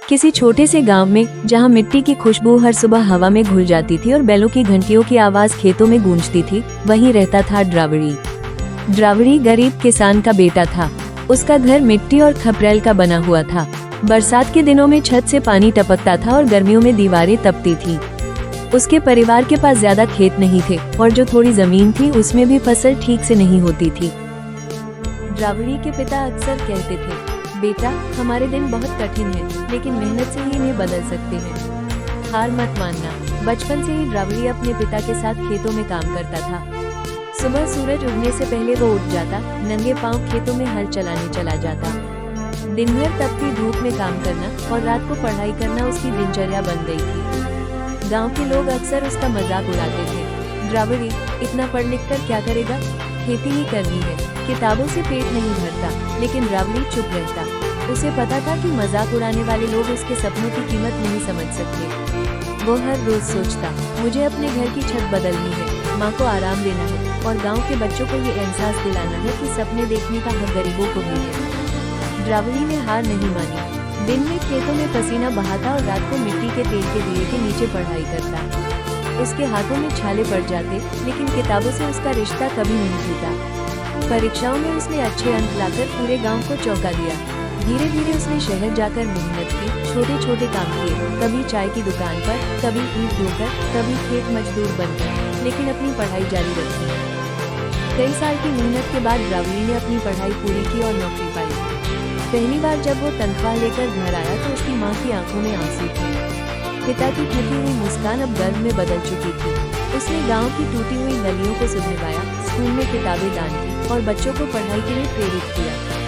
किसी छोटे से गांव में जहां मिट्टी की खुशबू हर सुबह हवा में घुल जाती थी और बैलों की घंटियों की आवाज खेतों में गूंजती थी, वहीं रहता था ड्रावड़ी। ड्रावड़ी गरीब किसान का बेटा था। उसका घर मिट्टी और खपरेल का बना हुआ था। बरसात के दिनों में छत से पानी टपकता था और गर्मियों में दीवारें तपती थी। उसके परिवार के पास ज्यादा खेत नहीं थे और जो थोड़ी जमीन थी उसमें भी फसल ठीक से नहीं होती थी। ड्रावड़ी के पिता अक्सर कहते थे, बेटा, हमारे दिन बहुत कठिन हैं, लेकिन मेहनत से ही इन्हें बदल सकते हैं। हार मत मानना। बचपन से ही ड्रावड़ी अपने पिता के साथ खेतों में काम करता था। सुबह सूरज उगने से पहले वो उठ जाता, नंगे पांव खेतों में हल चलाने चला जाता। दिन भर तपती धूप में काम करना और रात को पढ़ाई करना उसकी दिनचर्या बन गई थी। गांव के लोग अक्सर उसका मजाक उड़ाते थे, ड्रावड़ी, इतना पढ़ लिख कर क्या करेगा, खेती ही करनी है, किताबों से पेट नहीं भरता। लेकिन ड्रावड़ी चुप रहता। उसे पता था कि मजाक उड़ाने वाले लोग उसके सपनों की कीमत नहीं समझ सकते। वो हर रोज सोचता, मुझे अपने घर की छत बदलनी है, माँ को आराम देना है और गांव के बच्चों को ये एहसास दिलाना है कि सपने देखने का हक गरीबों को भी है। ड्रावड़ी ने हार नहीं मानी। दिन में खेतों में पसीना बहाता और रात को मिट्टी के तेल के दिए के नीचे पढ़ाई करता। उसके हाथों में छाले पड़ जाते, लेकिन किताबों से उसका रिश्ता कभी नहीं टूटा। परीक्षाओं में उसने अच्छे अंक लाकर पूरे गांव को चौंका दिया। धीरे धीरे उसने शहर जाकर मेहनत की, छोटे छोटे काम किए, कभी चाय की दुकान पर, कभी ईंट ढोकर, कभी खेत मजदूर बनकर, लेकिन अपनी पढ़ाई जारी रखी। कई साल की मेहनत के बाद ड्रावड़ी ने अपनी पढ़ाई पूरी की और नौकरी पाई। पहली बार जब वो तनख्वाह लेकर घर आया तो उसकी माँ की आंखों में आंसू थे। पिता की थकी हुई मुस्कान अब गर्व में बदल चुकी थी। उसने गांव की टूटी हुई गलियों को सुधरवाया, स्कूल में किताबें दान की और बच्चों को पढ़ाई के लिए प्रेरित किया।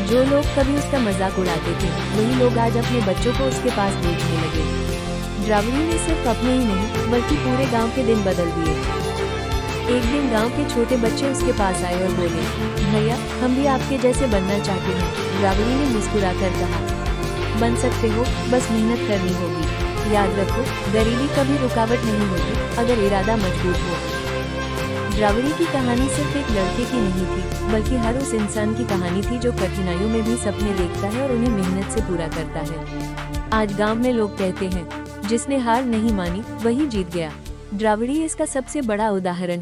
जो लोग कभी उसका मजाक उड़ाते थे, वही लोग आज अपने बच्चों को उसके पास भेजने लगे। ड्रावड़ी ने सिर्फ अपने ही नहीं, बल्कि पूरे गांव के दिन बदल दिए। एक दिन गांव के छोटे बच्चे उसके पास आए और बोले, भैया, हम भी आपके जैसे बनना चाहते हैं। ड्रावड़ी ने मुस्कुराकर कहा, बन सकते हो, बस मेहनत करनी होगी। याद रखो, गरीबी कभी रुकावट नहीं होती, अगर इरादा मजबूत हो। ड्रावड़ी की कहानी सिर्फ एक लड़के की नहीं थी, बल्कि हर उस इंसान की कहानी थी जो कठिनाइयों में भी सपने देखता है और उन्हें मेहनत से पूरा करता है। आज गांव में लोग कहते हैं, जिसने हार नहीं मानी वही जीत गया। ड्रावड़ी इसका सबसे बड़ा उदाहरण है।